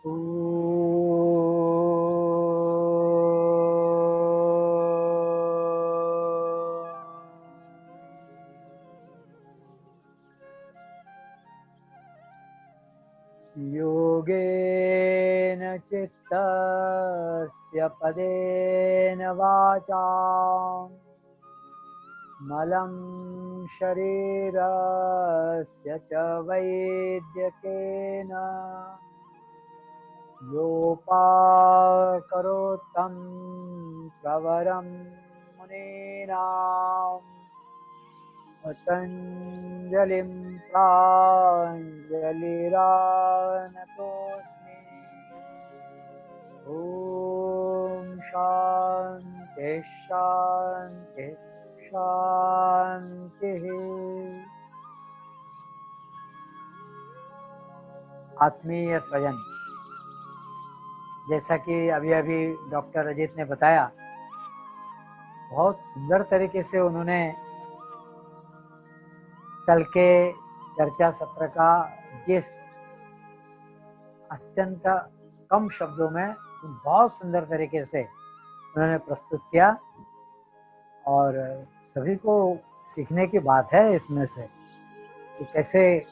योगेन चित्तस्य पदेन वाचा मलं शरीरस्य च वैद्यकेन योपाकरोत्तं प्रवरं मुनीनां पतञ्जलिं प्राञ्जलिरानतोऽस्मि। ॐ शान्ति शान्ति शान्तिः। आत्मीय स्वयं, जैसा कि अभी अभी डॉक्टर अजीत ने बताया, बहुत सुंदर तरीके से उन्होंने कल के चर्चा सत्र का जिस अत्यंत कम शब्दों में बहुत सुंदर तरीके से उन्होंने प्रस्तुत किया और सभी को सीखने की बात है इसमें से कि कैसे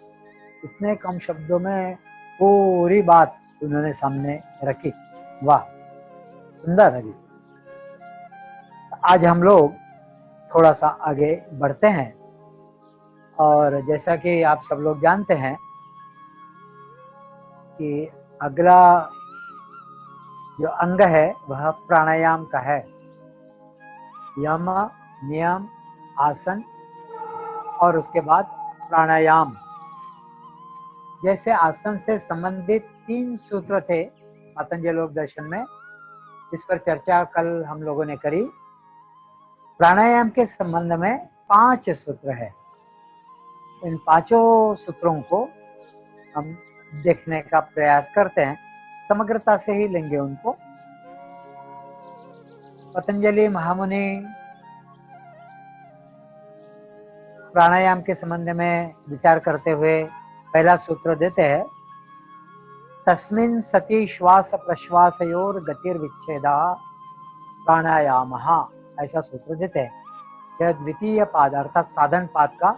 इतने कम शब्दों में पूरी बात उन्होंने सामने रखी। वाह, सुंदर है। आज हम लोग थोड़ा सा आगे बढ़ते हैं और जैसा कि आप सब लोग जानते हैं कि अगला जो अंग है वह प्राणायाम का है। यम, नियम, आसन और उसके बाद प्राणायाम। जैसे आसन से संबंधित 3 सूत्र थे पतंजलि योग दर्शन में, इस पर चर्चा कल हम लोगों ने करी। प्राणायाम के संबंध में 5 सूत्र है। इन 5 सूत्रों को हम देखने का प्रयास करते हैं, समग्रता से ही लेंगे उनको। पतंजलि महामुनि प्राणायाम के संबंध में विचार करते हुए पहला सूत्र देते हैं, तस्मिन् सति श्वास प्रश्वासयोर गतिर्विच्छेदा प्राणायामः, ऐसा सूत्र देते हैं। यह द्वितीय पाद अर्थात साधन पाद का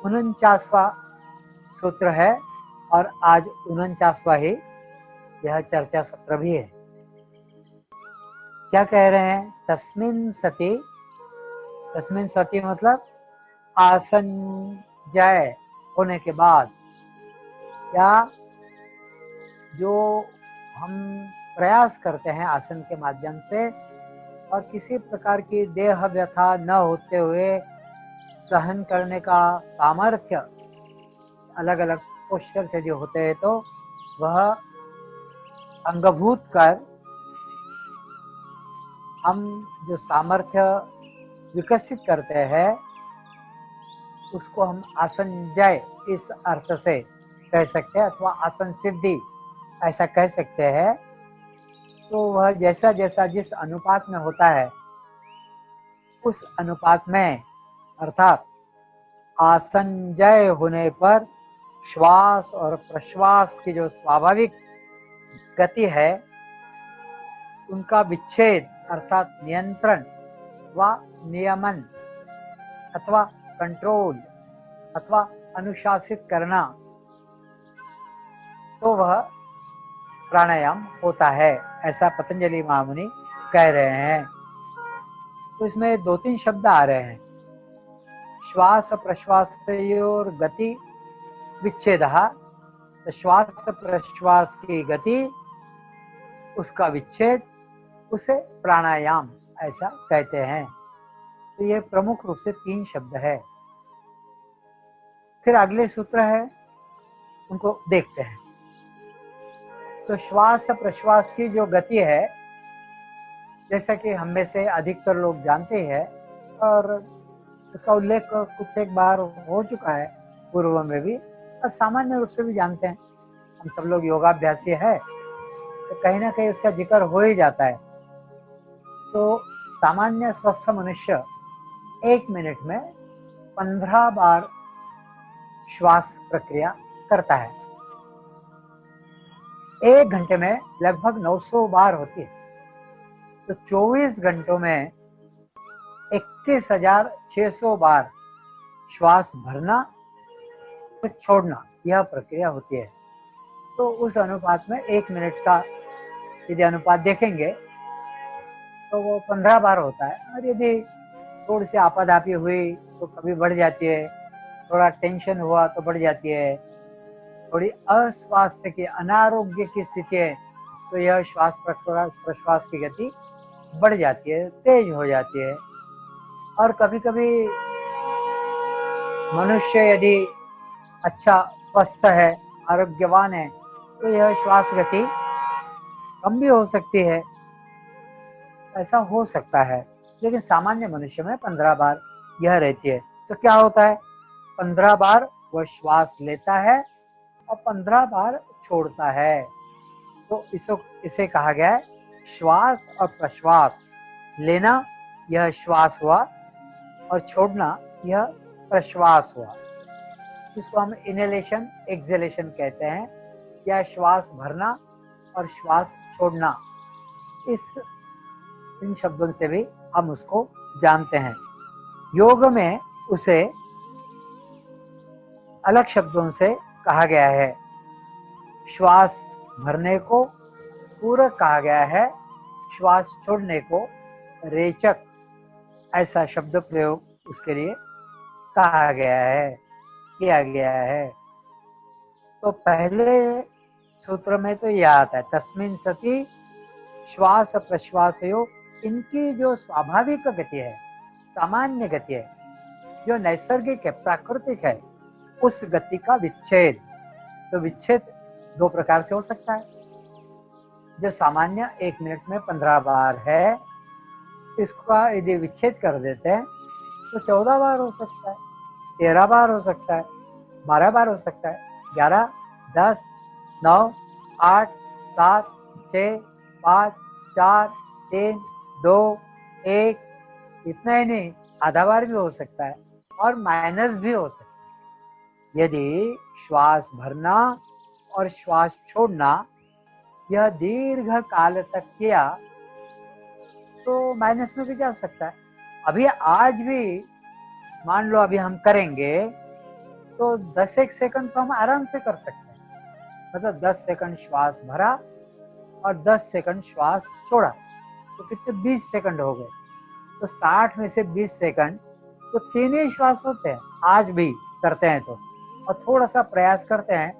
49वां सूत्र है और आज 49वां ही यह चर्चा सत्र भी है। क्या कह रहे हैं? तस्मिन् सति, तस्मिन् सति मतलब आसन जय होने के बाद, या जो हम प्रयास करते हैं आसन के माध्यम से और किसी प्रकार की देह व्यथा न होते हुए सहन करने का सामर्थ्य अलग अलग पोस्चर से जो होते हैं, तो वह अंगभूत कर हम जो सामर्थ्य विकसित करते हैं उसको हम आसन जय इस अर्थ से कह सकते हैं, अथवा आसन सिद्धि ऐसा कह सकते हैं। तो वह जैसा जैसा जिस अनुपात में होता है उस अनुपात में, अर्थात आसन जय होने पर श्वास और प्रश्वास की जो स्वाभाविक गति है उनका विच्छेद अर्थात नियंत्रण व नियमन अथवा कंट्रोल अथवा अनुशासित करना, तो वह प्राणायाम होता है, ऐसा पतंजलि महामुनि कह रहे हैं। तो इसमें 2-3 शब्द आ रहे हैं, श्वास प्रश्वासयोर गति विच्छेदः, तो श्वास प्रश्वास की गति उसका विच्छेद, उसे प्राणायाम ऐसा कहते हैं। तो ये प्रमुख रूप से 3 शब्द है। फिर अगले सूत्र है, उनको देखते हैं। तो श्वास प्रश्वास की जो गति है, जैसा कि हम में से अधिकतर लोग जानते हैं और उसका उल्लेख कुछ एक बार हो चुका है पूर्व में भी, और सामान्य रूप से भी जानते हैं। हम सब लोग योगाभ्यासी है तो कहीं ना कहीं उसका जिक्र हो ही जाता है। तो सामान्य स्वस्थ मनुष्य 1 मिनट में 15 बार श्वास प्रक्रिया करता है। 1 घंटे में लगभग 900 बार होती है। तो 24 घंटों में 21,600 बार श्वास भरना और छोड़ना, यह प्रक्रिया होती है। तो उस अनुपात में 1 मिनट का यदि अनुपात देखेंगे तो वो 15 बार होता है। और यदि थोड़ी सी आपाधापी हुई तो कभी बढ़ जाती है, थोड़ा टेंशन हुआ तो बढ़ जाती है, थोड़ी अस्वास्थ्य की, अनारोग्य की स्थिति है तो यह श्वास प्रश्वास की गति बढ़ जाती है, तेज हो जाती है। और कभी कभी मनुष्य यदि अच्छा स्वस्थ है, आरोग्यवान है, तो यह श्वास गति कम भी हो सकती है, ऐसा हो सकता है। लेकिन सामान्य मनुष्य में 15 बार यह रहती है। तो क्या होता है, 15 बार वह श्वास लेता है और 15 बार छोड़ता है। तो इसे कहा गया है श्वास और प्रश्वास। लेना यह श्वास हुआ और छोड़ना यह प्रश्वास हुआ। इसको हम इनहेलेशन एक्सहेलेशन कहते हैं, या श्वास भरना और श्वास छोड़ना। इन शब्दों से भी हम उसको जानते हैं। योग में उसे अलग शब्दों से कहा गया है। श्वास भरने को पूरक कहा गया है, श्वास छोड़ने को रेचक, ऐसा शब्द प्रयोग उसके लिए कहा गया है, किया गया है। तो पहले सूत्र में तो यह आता है, तस्मिन् सति श्वास प्रश्वासयो, इनकी जो स्वाभाविक गति है, सामान्य गति है, जो नैसर्गिक है, प्राकृतिक है, उस गति का विच्छेद। तो विच्छेद 2 प्रकार से हो सकता है। जो सामान्य 1 मिनट में 15 बार है, इसका यदि विच्छेद कर देते हैं तो 14 बार हो सकता है, 13 बार हो सकता है, 12 बार हो सकता है, 11, 10, 9, 8, 7, 6, 5, 4, 3, 2, 1, इतना ही नहीं, आधा बार भी हो सकता है और माइनस भी हो सकता है। यदि श्वास भरना और श्वास छोड़ना यह दीर्घ काल तक किया तो माइनस में भी जा सकता है। अभी आज भी मान लो अभी हम करेंगे तो 10 सेकंड तो हम आराम से कर सकते हैं। मतलब 10 सेकंड श्वास भरा और 10 सेकंड श्वास छोड़ा, तो कितने 20 सेकंड हो गए। तो 60 में से 20 सेकंड तो 3 ही श्वास होते हैं, आज भी करते हैं तो। और थोड़ा सा प्रयास करते हैं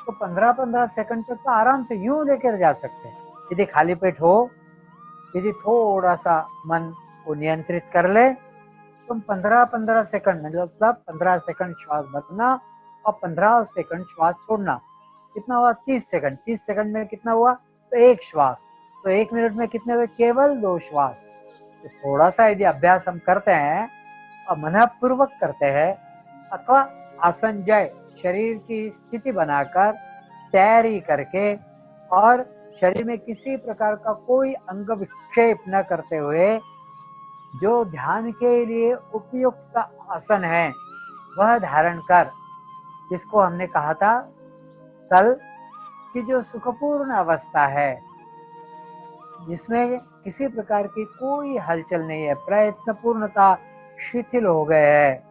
तो 15-15 सेकंड तक तो आराम से यूं लेकर जा सकते हैं। यदि खाली पेट हो, यदि थोड़ा सा मन को नियंत्रित कर ले, तो 15-15 सेकंड, मतलब 15 सेकंड श्वास भरना और 15 सेकंड श्वास छोड़ना, कितना हुआ 30 सेकंड। 30 सेकंड में कितना हुआ, तो 1 श्वास। तो 1 मिनट में कितने हुए, केवल 2 श्वास। तो थोड़ा सा यदि अभ्यास हम करते हैं और मनपूर्वक करते हैं, अथवा आसनजय शरीर की स्थिति बनाकर तैयारी करके और शरीर में किसी प्रकार का कोई अंग विक्षेप न करते हुए जो ध्यान के लिए उपयुक्त आसन है वह धारण कर, जिसको हमने कहा था कल कि जो सुखपूर्ण अवस्था है जिसमें किसी प्रकार की कोई हलचल नहीं है, प्रयत्न पूर्णता शिथिल हो गए है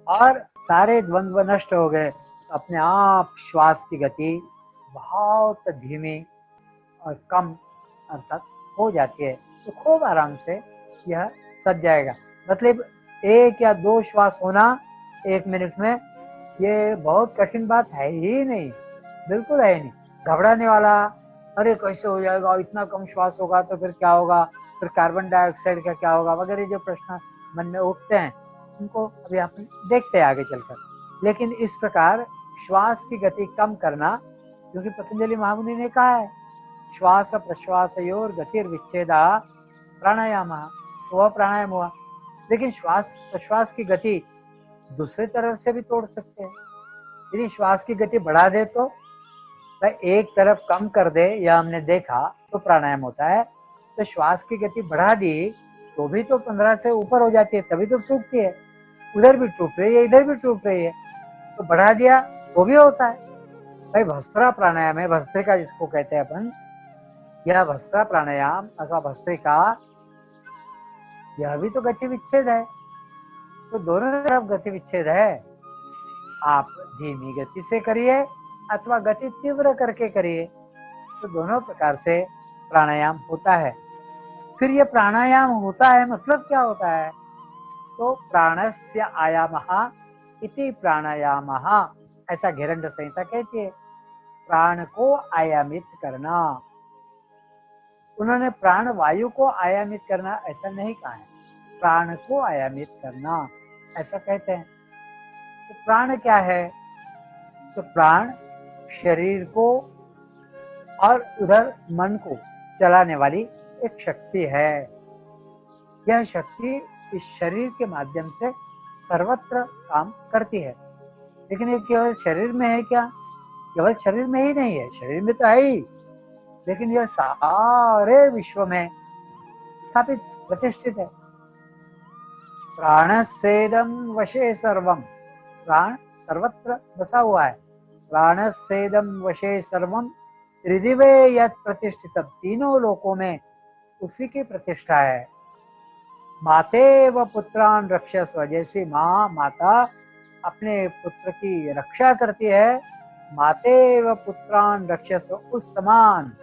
और सारे द्वंद्व नष्ट हो गए, तो अपने आप श्वास की गति बहुत धीमी और कम अर्थात हो जाती है। तो खूब आराम से यह सज जाएगा। मतलब 1 या 2 श्वास होना 1 मिनट में, ये बहुत कठिन बात है ही नहीं, बिल्कुल है ही नहीं। घबराने वाला, अरे कैसे हो जाएगा, इतना कम श्वास होगा तो फिर क्या होगा, फिर कार्बन डाइऑक्साइड का क्या होगा, वगैरह जो प्रश्न मन में उठते हैं, उनको अभी आप देखते हैं आगे चलकर। लेकिन इस प्रकार श्वास की गति कम करना, क्योंकि पतंजलि महामुनि ने कहा है श्वास प्रश्वासयोर गतिर्विच्छेदा प्राणायाम, तो वह प्राणायाम हुआ। लेकिन श्वास प्रश्वास की गति दूसरी तरफ से भी तोड़ सकते हैं। यदि श्वास की गति बढ़ा दे तो एक तरफ कम कर दे, या हमने देखा तो प्राणायाम होता है। तो श्वास की गति बढ़ा दी तो भी तो 15 से ऊपर हो जाती है, तभी तो टूटती है। उधर भी टूट रही है, इधर भी टूट रही है, तो बढ़ा दिया तो भी होता है। भाई भस्त्रा प्राणायाम है, भस्त्रिका जिसको कहते हैं अपन, यह भस्त्रा प्राणायाम अथवा भस्त्रिका, यह भी तो गति विच्छेद है। तो दोनों तरफ गति विच्छेद है। आप धीमी गति से करिए अथवा गति तीव्र करके करिए, तो दोनों प्रकार से प्राणायाम होता है। फिर ये प्राणायाम होता है मतलब क्या होता है? तो प्राणस्य आयामः इति प्राणायामः, ऐसा घेरंड संहिता कहती है। प्राण को आयामित करना, उन्होंने प्राण वायु को आयामित करना ऐसा नहीं कहा है, प्राण को आयामित करना ऐसा कहते हैं। तो प्राण क्या है? तो प्राण शरीर को और उधर मन को चलाने वाली एक शक्ति है। यह शक्ति इस शरीर के माध्यम से सर्वत्र काम करती है। लेकिन ये केवल शरीर में है क्या? केवल शरीर में ही नहीं है, शरीर में तो है ही, लेकिन यह सारे विश्व में स्थापित प्रतिष्ठित है। प्राणस्येदं वशे सर्वम, प्राण सर्वत्र बसा हुआ है। प्राणस्येदं वशे सर्वम त्रिदिवे यत् प्रतिष्ठितम, तीनों लोकों में उसी की प्रतिष्ठा है। मातेव पुत्रान रक्षस्व, जैसी माँ माता अपने पुत्र की रक्षा करती है, मातेव पुत्रान रक्षस्व, उस समान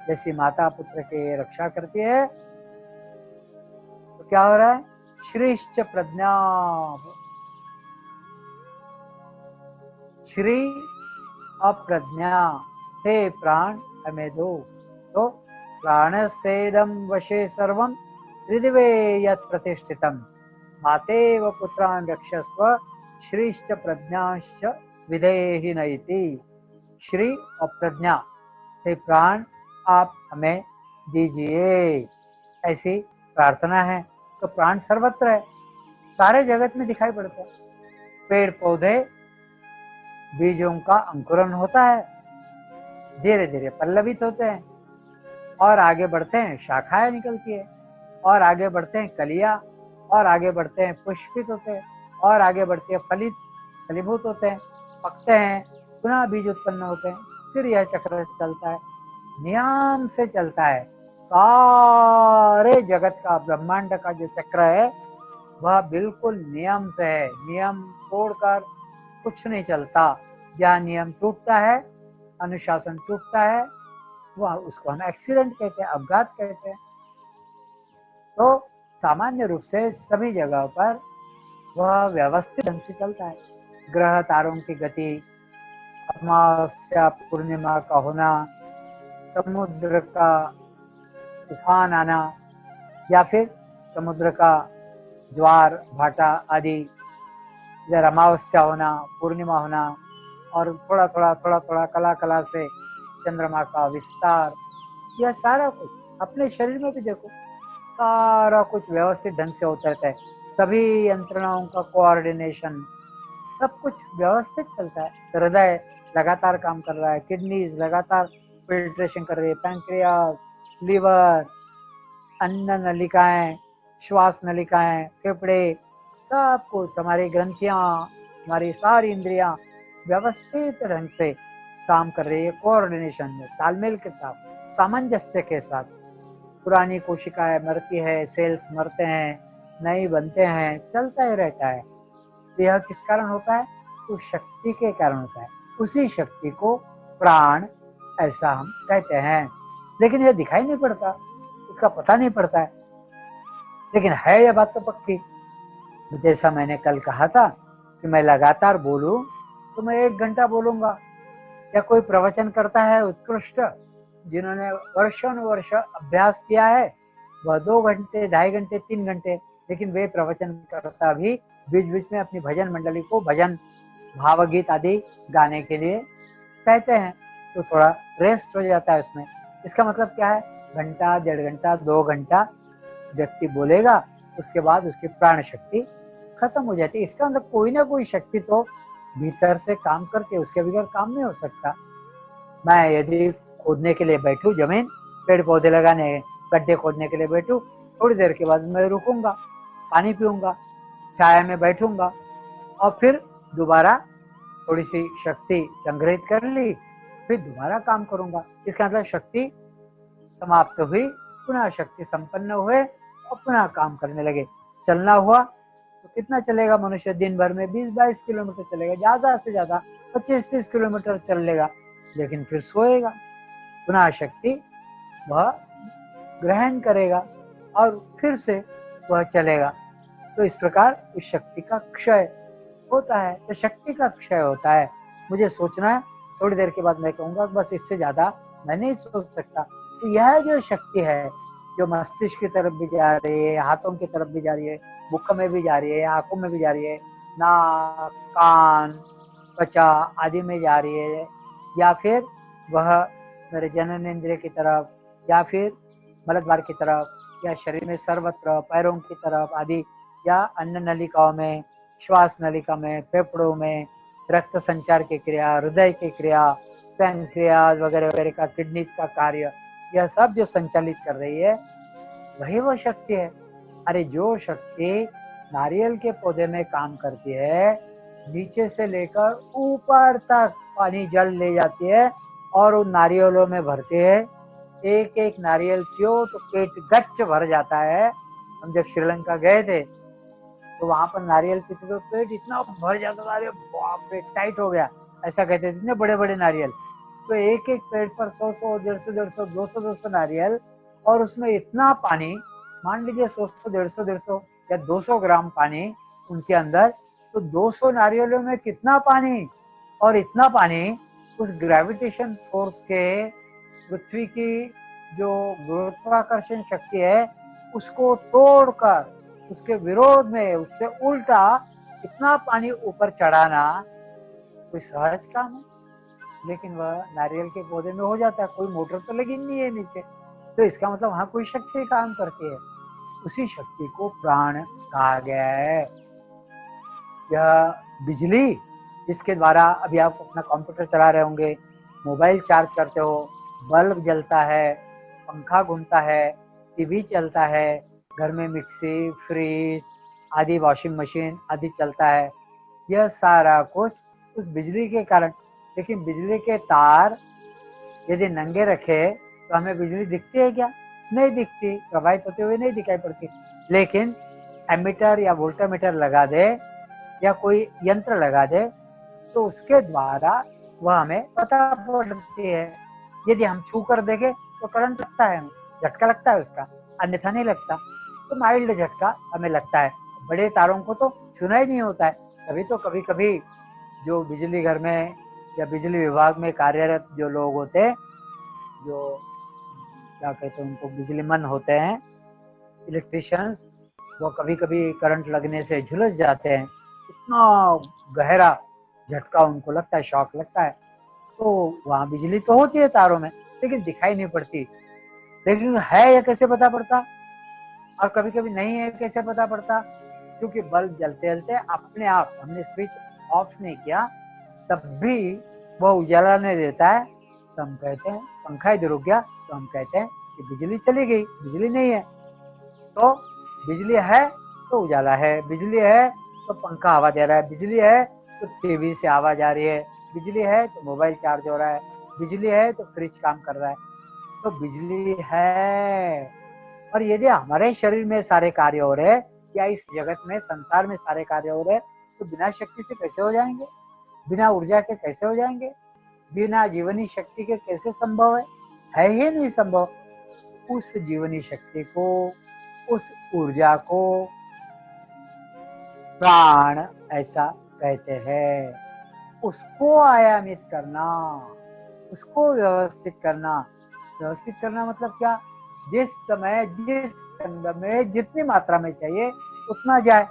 जैसी माता पुत्र की रक्षा करती है। तो क्या हो रहा है? श्रीश्च प्रज्ञा, श्री अप्रज्ञा, हे प्राण हमें दो। तो प्राणस्येदं वशे सर्वं त्रिदिवे यत् प्रतिष्ठितम् मातेव पुत्रान् रक्षस्व श्रीश्च प्रज्ञाश्च विधेहि नैति। श्री और प्रज्ञा, हे प्राण आप हमें दीजिए, ऐसी प्रार्थना है। तो प्राण सर्वत्र है, सारे जगत में दिखाई पड़ता है। पेड़ पौधे बीजों का अंकुरण होता है, धीरे धीरे पल्लवित होते हैं और आगे बढ़ते हैं, शाखाएं निकलती है और आगे बढ़ते हैं कलियां, और आगे बढ़ते हैं पुष्पित होते हैं, और आगे बढ़ते हैं फलित फलीभूत होते हैं, पकते हैं, पुनः बीज उत्पन्न होते हैं। फिर यह चक्र चलता है, नियम से चलता है। सारे जगत का, ब्रह्मांड का जो चक्र है वह बिल्कुल नियम से है, नियम तोड़कर कुछ नहीं चलता। जहाँ नियम टूटता है, अनुशासन टूटता है, वह उसको हम एक्सीडेंट कहते हैं, अपघात कहते हैं। तो सामान्य रूप से सभी जगह पर वह व्यवस्थित ढंग से चलता है। ग्रह तारों की गति, अमावस्या पूर्णिमा का होना, समुद्र का तूफान आना, या फिर समुद्र का ज्वार भाटा आदि, इधर अमावस्या होना, पूर्णिमा होना, और थोड़ा थोड़ा कला कला से चंद्रमा का विस्तार, यह सारा कुछ अपने शरीर में भी देखो, सारा कुछ व्यवस्थित ढंग से होता रहता है। सभी यंत्रणाओं का कोऑर्डिनेशन, सब कुछ व्यवस्थित चलता है। हृदय लगातार काम कर रहा है, किडनीज लगातार फिल्ट्रेशन कर रही है, पैंक्रियास, लीवर, अन्न नलिकाएं, श्वास नलिकाएं, फेफड़े, सब कुछ, हमारी ग्रंथियां, हमारी सारी इंद्रियां व्यवस्थित ढंग से काम कर रही है, कोऑर्डिनेशन में, तालमेल के साथ, सामंजस्य के साथ। पुरानी कोशिकाएं मरती है, सेल्स मरते हैं, नई बनते हैं, चलता ही रहता है। यह किस कारण होता है? उस शक्ति के कारण होता है। उसी शक्ति को प्राण ऐसा हम कहते हैं। लेकिन यह दिखाई नहीं पड़ता, इसका पता नहीं पड़ता है, लेकिन है यह बात तो पक्की। जैसा मैंने कल कहा था कि मैं लगातार बोलूं तो मैं 1 घंटा बोलूंगा, या कोई प्रवचन करता है उत्कृष्ट, जिन्होंने वर्षों अभ्यास किया है, वह 2 घंटे, 2.5 घंटे, 3 घंटे, लेकिन वे प्रवचन करता भी बीच बीच में अपनी भजन मंडली को भजन भावगीत आदि गाने के लिए कहते हैं, तो थोड़ा रेस्ट हो जाता है उसमें। इसका मतलब क्या है? घंटा, 1.5 घंटा, 2 घंटा व्यक्ति बोलेगा, उसके बाद उसकी प्राण शक्ति खत्म हो जाती है। इसका मतलब कोई ना कोई शक्ति तो भीतर से काम करती है, उसके बगैर काम नहीं हो सकता। मैं यदि खोदने के लिए बैठूं जमीन, पेड़ पौधे लगाने, गड्ढे खोदने के लिए बैठूं, थोड़ी देर के बाद मैं रुकूंगा, पानी पीऊंगा, छाया में बैठूंगा, और फिर दोबारा थोड़ी सी शक्ति संग्रहित कर ली, फिर दोबारा काम करूंगा। इसका मतलब शक्ति समाप्त हुई, पुनः शक्ति संपन्न हुए और पुनः काम करने लगे। चलना हुआ तो कितना चलेगा मनुष्य दिन भर में? 20-22 किलोमीटर चलेगा, ज्यादा से ज्यादा 25-30 किलोमीटर चल लेगा, लेकिन फिर सोएगा। पुनः शक्ति वह ग्रहण करेगा और फिर से वह चलेगा। तो इस प्रकार इस शक्ति का क्षय होता है। तो शक्ति का क्षय होता है, मुझे सोचना है, थोड़ी देर के बाद मैं कहूंगा बस इससे ज्यादा मैं नहीं सोच सकता। तो यह जो शक्ति है, जो मस्तिष्क की तरफ भी जा रही है, हाथों की तरफ भी जा रही है, मुख में भी जा रही है, आंखों में भी जा रही है, नाक, कान, त्वचा आदि में जा रही है, या फिर वह मेरे जनन इंद्रिय की तरफ, या फिर मलद्वार की तरफ, या शरीर में सर्वत्र पैरों की तरफ आदि, या अन्न नलिकाओं में, श्वास नलिका में, फेफड़ों में, रक्त संचार की क्रिया, हृदय की क्रिया, पैंक्रियाज वगैरह वगैरह का, किडनीज का कार्य, यह सब जो संचालित कर रही है वही वो शक्ति है। अरे जो शक्ति नारियल के पौधे में काम करती है, नीचे से लेकर ऊपर तक पानी जल ले जाती है और उन नारियलों में भरती है। एक एक नारियल पियो तो पेट गच्च भर जाता है। हम जब श्रीलंका गए थे तो वहां पर नारियल पीते तो पेट इतना भर जाता था, अरे बाप रे टाइट हो गया, ऐसा कहते थे, इतने बड़े बड़े नारियल। तो एक एक पेड़ पर 100-100, 150-150, 200-200 नारियल, और उसमें इतना पानी, मान लीजिए 100-150 या 200 ग्राम पानी उनके अंदर, तो 200 नारियलों में कितना पानी, और इतना पानी उस ग्रेविटेशन फोर्स के, पृथ्वी की जो गुरुत्वाकर्षण शक्ति है उसको तोड़कर, उसके विरोध में, उससे उल्टा इतना पानी ऊपर चढ़ाना कोई सहज काम है? लेकिन वह नारियल के पौधे में हो जाता है, कोई मोटर तो लगी नहीं है नीचे। तो इसका मतलब वहां कोई शक्ति काम करती है, उसी शक्ति को प्राण कहा गया है। यह बिजली जिसके द्वारा अभी आप अपना कंप्यूटर चला रहे होंगे, मोबाइल चार्ज करते हो, बल्ब जलता है, पंखा घूमता है, टीवी चलता है, घर में मिक्सी, फ्रिज आदि, वॉशिंग मशीन आदि चलता है, यह सारा कुछ उस बिजली के कारण। लेकिन बिजली के तार यदि नंगे रखे तो हमें बिजली दिखती है क्या? नहीं दिखती, प्रवाहित होते हुए नहीं दिखाई पड़ती। लेकिन एमीटर या वोल्टामीटर लगा दे या कोई यंत्र लगा दे तो उसके द्वारा वह हमें पता पड़ती है। यदि हम छू कर देखें तो करंट लगता है, झटका लगता है उसका, अन्यथा नहीं लगता। तो माइल्ड झटका हमें लगता है, बड़े तारों को तो छूना ही नहीं होता है। तभी तो कभी कभी जो बिजली घर में या बिजली विभाग में कार्यरत जो लोग होते हैं, जो क्या कहते हैं उनको, बिजली मन होते हैं, इलेक्ट्रिशियंस, वो कभी कभी करंट लगने से झुलस जाते हैं, इतना गहरा झटका उनको लगता है, शॉक लगता है। तो वहां बिजली तो होती है तारों में, लेकिन दिखाई नहीं पड़ती। लेकिन है या कैसे पता पड़ता? और कभी कभी नहीं है कैसे पता पड़ता? क्योंकि बल्ब जलते जलते अपने आप, हमने स्विच ऑफ नहीं किया तब भी वो उजाला नहीं देता है, तो हम कहते हैं पंखा इधर रुक गया, तो हम कहते हैं कि बिजली चली गई, बिजली नहीं है। तो बिजली है तो उजाला है, बिजली है तो पंखा हवा दे रहा है, बिजली है तो टीवी से आवाज आ रही है, बिजली है तो मोबाइल चार्ज हो रहा है, बिजली है तो फ्रिज काम कर रहा है। तो बिजली है। और यदि हमारे शरीर में सारे कार्य हो रहे, या इस जगत में, संसार में सारे कार्य हो रहे, तो बिना शक्ति से कैसे हो जाएंगे? बिना ऊर्जा के कैसे हो जाएंगे? बिना जीवनी शक्ति के कैसे संभव है ही नहीं संभव। उस जीवनी शक्ति को, उस ऊर्जा को प्राण ऐसा कहते हैं। उसको आयामित करना, उसको व्यवस्थित करना। व्यवस्थित करना मतलब क्या? जिस समय, जिस संदर्भ में, जितनी मात्रा में चाहिए उतना जाए।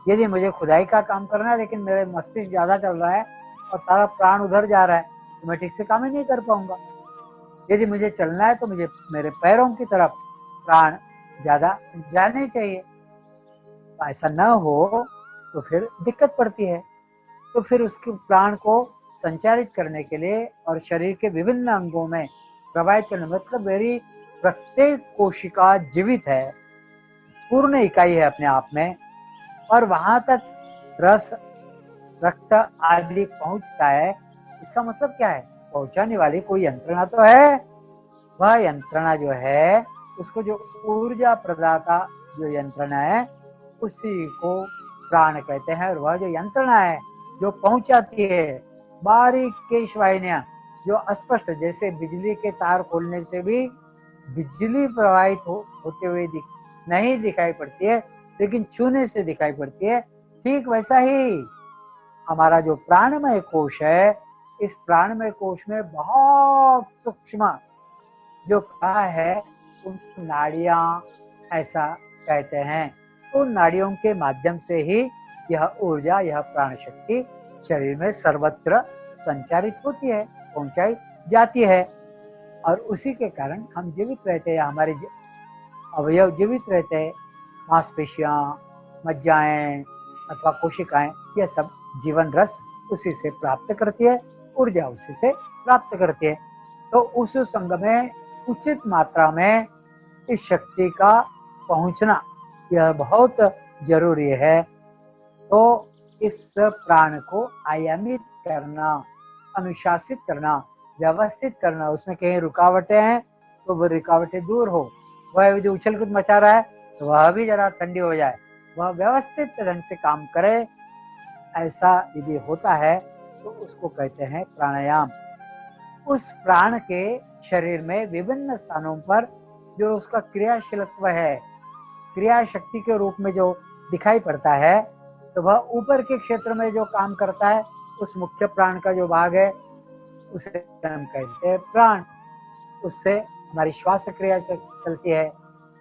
यदि मुझे खुदाई का काम करना है लेकिन मेरे मस्तिष्क ज्यादा चल रहा है और सारा प्राण उधर जा रहा है, तो मैं ठीक से काम ही नहीं कर पाऊंगा। यदि मुझे चलना है तो मुझे मेरे पैरों की तरफ प्राण ज्यादा जाने चाहिए। तो ऐसा न हो तो फिर दिक्कत पड़ती है। तो फिर उसके प्राण को संचारित करने के लिए और शरीर के विभिन्न अंगों में प्रवाहित करने, मतलब मेरी प्रत्येक कोशिका जीवित है, पूर्ण इकाई है अपने आप में, और वहां तक रस, रक्त आदि पहुंचता है, इसका मतलब क्या है? पहुंचाने वाली कोई यंत्रणा तो है। वह यंत्रणा जो है, उसको जो ऊर्जा प्रदाता जो यंत्रणा है, उसी को प्राण कहते हैं। और वह जो यंत्रणा है जो पहुंचाती है बारीक केश वाहिनियां, जो अस्पष्ट, जैसे बिजली के तार खोलने से भी बिजली प्रवाहित होते हुए नहीं दिखाई पड़ती है, लेकिन छूने से दिखाई पड़ती है, ठीक वैसा ही हमारा जो प्राणमय कोश है, इस प्राणमय कोश में बहुत सूक्ष्म जो कहा है, उन नाड़ियां ऐसा कहते हैं। उन नाड़ियों के माध्यम से ही यह ऊर्जा, यह प्राण शक्ति शरीर में सर्वत्र संचारित होती है, पहुंचाई जाती है। और उसी के कारण हम जीवित रहते हैं, हमारे अवयव जीवित रहते हैं। मांसपेशियां, मज्जाएं अथवा कोशिकाएं, यह सब जीवन रस उसी से प्राप्त करती है, ऊर्जा उसी से प्राप्त करती है। तो उस संग में उचित मात्रा में इस शक्ति का पहुंचना यह बहुत जरूरी है। तो इस प्राण को आयामित करना, अनुशासित करना, व्यवस्थित करना, उसमें कहीं रुकावटें हैं तो वो रुकावटें दूर हो, वह जो उछल कूद मचा रहा है तो वह भी जरा ठंडी हो जाए, वह व्यवस्थित ढंग से काम करे, ऐसा यदि होता है तो उसको कहते हैं प्राणायाम। उस प्राण के शरीर में विभिन्न स्थानों पर जो उसका क्रियाशीलत्व है, क्रिया शक्ति के रूप में जो दिखाई पड़ता है, तो वह ऊपर के क्षेत्र में जो काम करता है, उस मुख्य प्राण का जो भाग है, उसे हम कहते हैं प्राण। उससे हमारी श्वास क्रिया चलती है,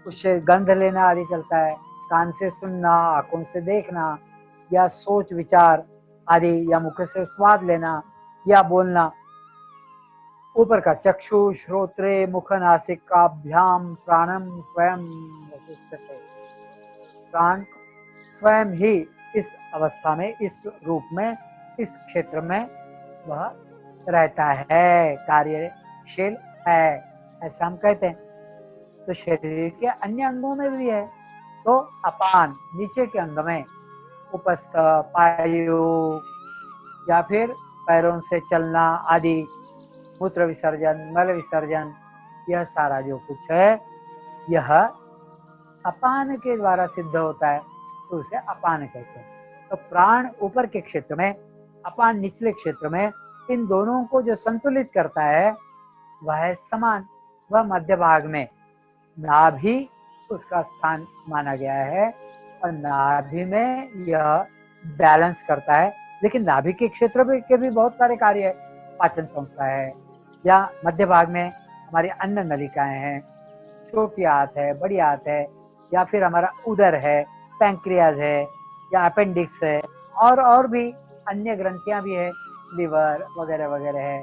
उससे गंध लेना आदि चलता है, कान से सुनना, आंखों से देखना, या सोच विचार आदि, या मुख से स्वाद लेना या बोलना। ऊपर का चक्षु श्रोत्रे मुख नासिकाभ्याम प्राणम स्वयं वसिष्ठते। प्राण स्वयं ही इस अवस्था में, इस रूप में, इस क्षेत्र में वह रहता है, कार्यशील है, ऐसा हम कहते हैं। तो शरीर के अन्य अंगों में भी है। तो अपान नीचे के अंग में उपस्थ, पायु, या फिर पैरों से चलना आदि, मूत्र विसर्जन, मल विसर्जन, यह सारा जो कुछ है, यह अपान के द्वारा सिद्ध होता है, तो उसे अपान कहते हैं। तो प्राण ऊपर के क्षेत्र में, अपान निचले क्षेत्र में, इन दोनों को जो संतुलित करता है वह है समान। वह मध्य भाग में नाभि उसका स्थान माना गया है, और नाभि में यह बैलेंस करता है। लेकिन नाभि के क्षेत्र में के भी बहुत सारे कार्य है, पाचन संस्था है, या मध्य भाग में हमारी अन्न नलिकाएं हैं, छोटी आंत है, बड़ी आंत है, या फिर हमारा उदर है, पैंक्रियाज है, या अपेंडिक्स है, और भी अन्य ग्रंथियां भी है, लिवर वगैरह वगैरह है,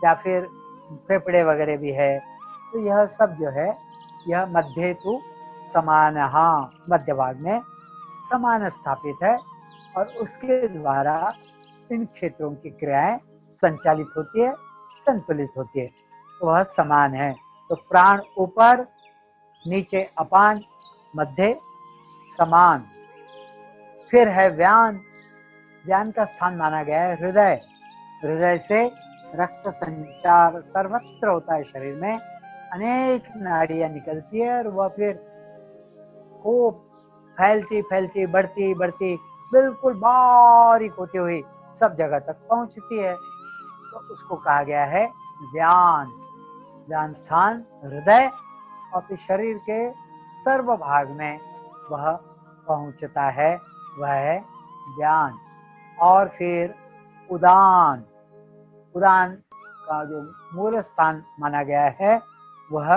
या फिर फेफड़े वगैरह भी है। तो यह सब जो है, यह मध्य तो समान, हाँ, मध्य भाग में समान स्थापित है, और उसके द्वारा इन क्षेत्रों की क्रियाएं संचालित होती है, संतुलित होती है, तो वह समान है। तो प्राण ऊपर, नीचे अपान, मध्य समान। फिर है व्यान। व्यान का स्थान माना गया है हृदय। हृदय से रक्त संचार सर्वत्र होता है, शरीर में अनेक नाड़ियां निकलती है, और वह फिर खूब फैलती फैलती, बढ़ती बढ़ती, बिल्कुल बारीक होती हुई सब जगह तक पहुंचती है, तो उसको कहा गया है व्यान। व्यान स्थान हृदय, और फिर शरीर के सर्व भाग में वह पहुंचता है, वह है व्यान। और फिर उदान। उदान का जो मूल स्थान माना गया है, वह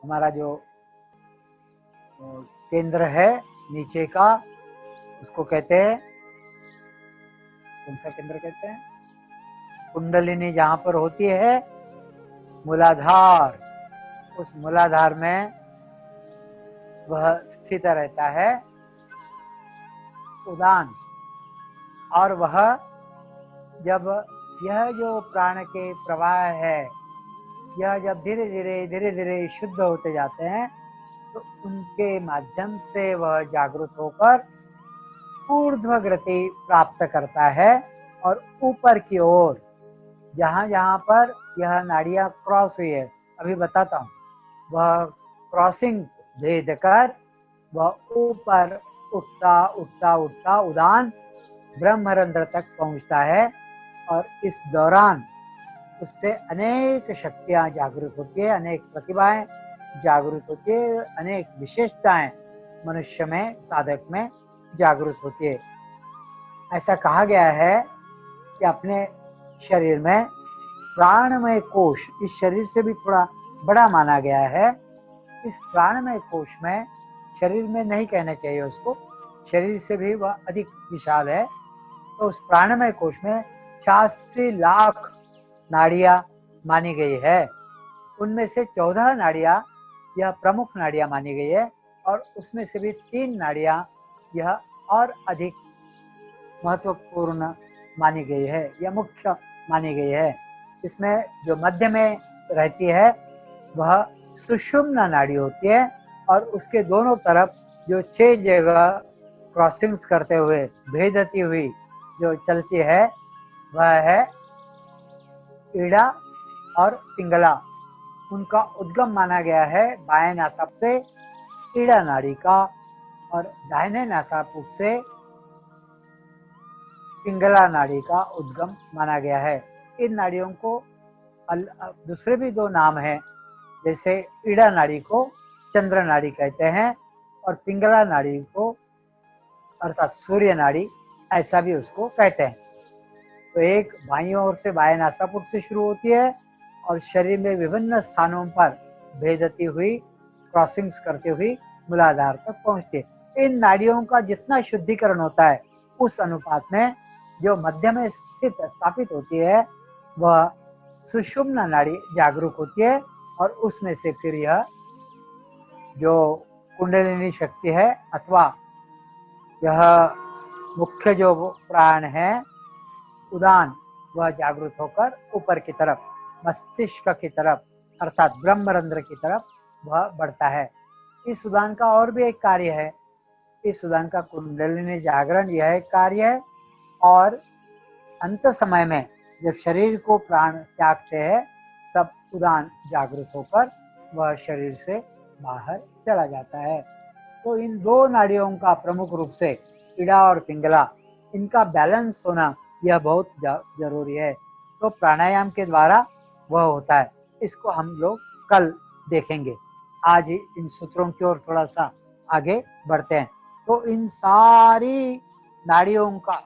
हमारा जो केंद्र है नीचे का, उसको कहते हैं, कौन सा केंद्र कहते हैं? कुंडलिनी जहां पर होती है, मूलाधार, उस मूलाधार में वह स्थित रहता है उदान। और वह जब यह जो प्राण के प्रवाह है, यह जब धीरे धीरे शुद्ध होते जाते हैं, तो उनके माध्यम से वह जागृत होकर ऊर्ध्व गति प्राप्त करता है और ऊपर की ओर जहां जहां पर यह नाड़ियां क्रॉस हुई है, अभी बताता हूँ, वह क्रॉसिंग भेद कर वह ऊपर उठता उठता उठता उड़ान ब्रह्मरंध्र तक पहुंचता है। और इस दौरान उससे अनेक शक्तियां जागृत होती है, अनेक प्रतिभाएं जागृत होती है, अनेक विशेषताएं मनुष्य में, साधक में जागृत होती है। ऐसा कहा गया है कि अपने शरीर में प्राणमय कोश, इस शरीर से भी थोड़ा बड़ा माना गया है, इस प्राणमय कोश में, शरीर में नहीं कहना चाहिए उसको, शरीर से भी वह अधिक विशाल है, तो उस प्राणमय कोश में 86 लाख नाड़ियां मानी गई है। उनमें से 14 नाड़ियां यह प्रमुख नाड़ियां मानी गई है और उसमें से भी 3 नाड़ियां यह और अधिक महत्वपूर्ण मानी गई है या मुख्य मानी गई है। इसमें जो मध्य में रहती है वह सुषुम्ना नाड़ी होती है और उसके दोनों तरफ जो 6 जगह क्रॉसिंग्स करते हुए भेदती हुई जो चलती है वह है ईड़ा और पिंगला। उनका उद्गम माना गया है बाएं नासापुट से ईड़ा नाड़ी का और दाहिने नासापुट से पिंगला नाड़ी का उद्गम माना गया है। इन नाड़ियों को दूसरे भी 2 नाम हैं, जैसे ईड़ा नाड़ी को चंद्र नाड़ी कहते हैं और पिंगला नाड़ी को अर्थात सूर्य नाड़ी ऐसा भी उसको कहते हैं। तो एक बाईं ओर से बाएं नासापुट से शुरू होती है और शरीर में विभिन्न स्थानों पर भेदती हुई क्रॉसिंग्स करती हुई मूलाधार तक पहुंचती है। इन नाड़ियों का जितना शुद्धिकरण होता है उस अनुपात में जो मध्य में स्थित स्थापित होती है वह सुषुम्ना नाड़ी जागरूक होती है और उसमें से फिर यह जो कुंडलिनी शक्ति है अथवा यह मुख्य जो प्राण है उड़ान, वह जागृत होकर ऊपर की तरफ मस्तिष्क की तरफ अर्थात ब्रह्मरंध्र की तरफ वह बढ़ता है। इस उड़ान का और भी एक कार्य है, इस उड़ान का कुंडलिनी जागरण यह एक कार्य है और अंत समय में जब शरीर को प्राण त्यागते हैं तब उड़ान जागृत होकर वह शरीर से बाहर चला जाता है। तो इन 2 नाड़ियों का प्रमुख रूप से ईड़ा और पिंगला, इनका बैलेंस होना यह बहुत जरूरी है। तो प्राणायाम के द्वारा वह होता है, इसको हम लोग कल देखेंगे। आज इन सूत्रों की ओर थोड़ा सा आगे बढ़ते हैं। तो इन सारी नाड़ियों का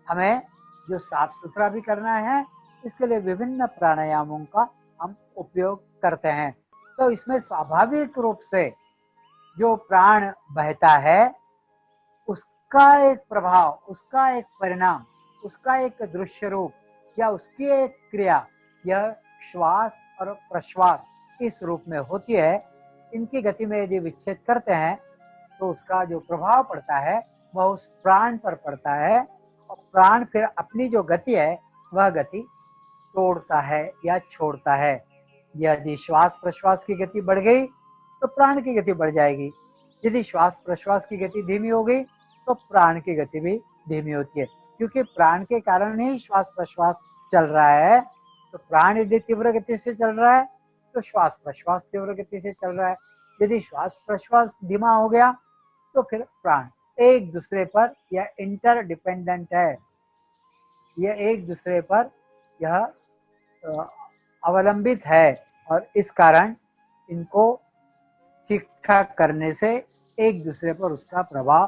हमें जो साफ सुथरा भी करना है, इसके लिए विभिन्न प्राणायामों का हम उपयोग करते हैं। तो इसमें स्वाभाविक रूप से जो प्राण बहता है उसका एक प्रभाव, उसका एक परिणाम, उसका एक दृश्य रूप या उसकी एक क्रिया यह श्वास और प्रश्वास इस रूप में होती है। इनकी गति में यदि विच्छेद करते हैं तो उसका जो प्रभाव पड़ता है वह उस प्राण पर पड़ता है और प्राण फिर अपनी जो गति है वह गति तोड़ता है या छोड़ता है। यदि श्वास प्रश्वास की गति बढ़ गई तो प्राण की गति बढ़ जाएगी, यदि श्वास प्रश्वास की गति धीमी हो गई तो प्राण की गति भी धीमी होती है, क्योंकि प्राण के कारण ही श्वास प्रश्वास चल रहा है। तो प्राण यदि तीव्र गति से चल रहा है तो श्वास प्रश्वास तीव्र गति से चल रहा है, यदि श्वास प्रश्वास धीमा हो गया तो फिर प्राण एक दूसरे पर यह इंटरडिपेंडेंट है, यह एक दूसरे पर यह अवलंबित है और इस कारण इनको ठीक ठाक करने से एक दूसरे पर उसका प्रभाव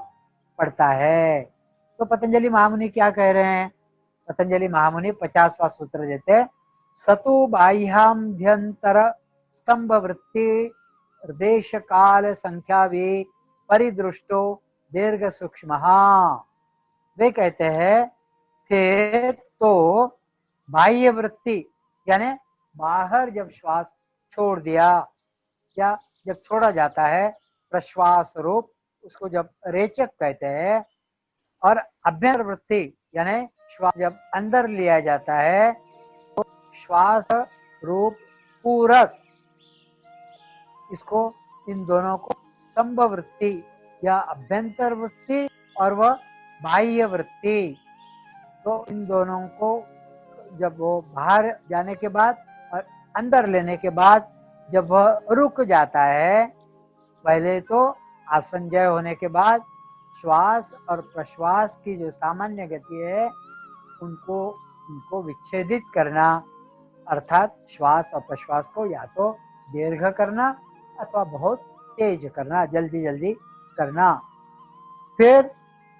पड़ता है। तो पतंजलि महामुनि क्या कह रहे हैं? पतंजलि महामुनि 50वां सूत्र देते हैं, सतु बाह्याभ्यंतर स्तंभ वृत्ति देश काल संख्या वे परिदृष्टो दीर्घ सूक्ष्म। वे कहते हैं फिर तो बाह्य वृत्ति यानी बाहर जब श्वास छोड़ दिया या जब छोड़ा जाता है प्रश्वास रूप, उसको जब रेचक कहते हैं, और अभ्यंतर वृत्ति यानी श्वास जब अंदर लिया जाता है तो श्वास रूप पूरक, इसको इन दोनों को स्तंभ वृत्ति या अभ्यंतर वृत्ति और वह बाह्य वृत्ति। तो इन दोनों को जब वो बाहर जाने के बाद और अंदर लेने के बाद जब वह रुक जाता है, पहले तो आसंजय होने के बाद श्वास और प्रश्वास की जो सामान्य गति है उनको विच्छेदित करना, अर्थात श्वास और प्रश्वास को या तो दीर्घ करना अथवा बहुत तेज करना, जल्दी जल्दी करना। फिर